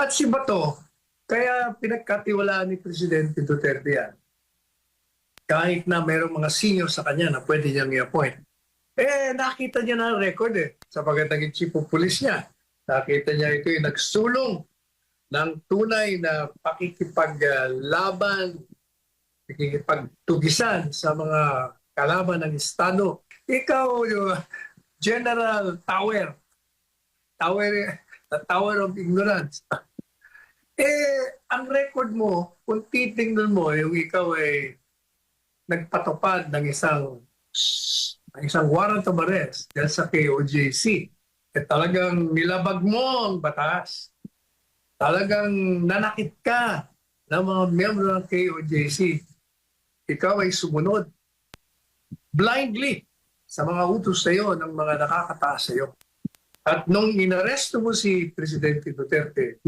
At si Bato, kaya pinagkatiwalaan ni Presidente Duterte yan. Kahit na mayroong mga senior sa kanya na pwede niyang i-appoint. Nakita niya na ang record sapagat naging chief of police niya. Nakita niya ito yung nagsulong ng tunay na pakikipaglaban, pakikipagtugisan sa mga kalaban ng Estado. Ikaw, yung General Tower of Ignorance. Ang record mo, kung titingnan mo, yung ikaw ay nagpatupad ng isang warrant of arrest dahil sa KOJC. Talagang nilabag mo ang batas. Talagang nanakit ka ng mga miyembro ng KOJC. Ikaw ay sumunod blindly sa mga utos sa iyo ng mga nakakataas sa iyo. At nung inaresto mo si Presidente Duterte,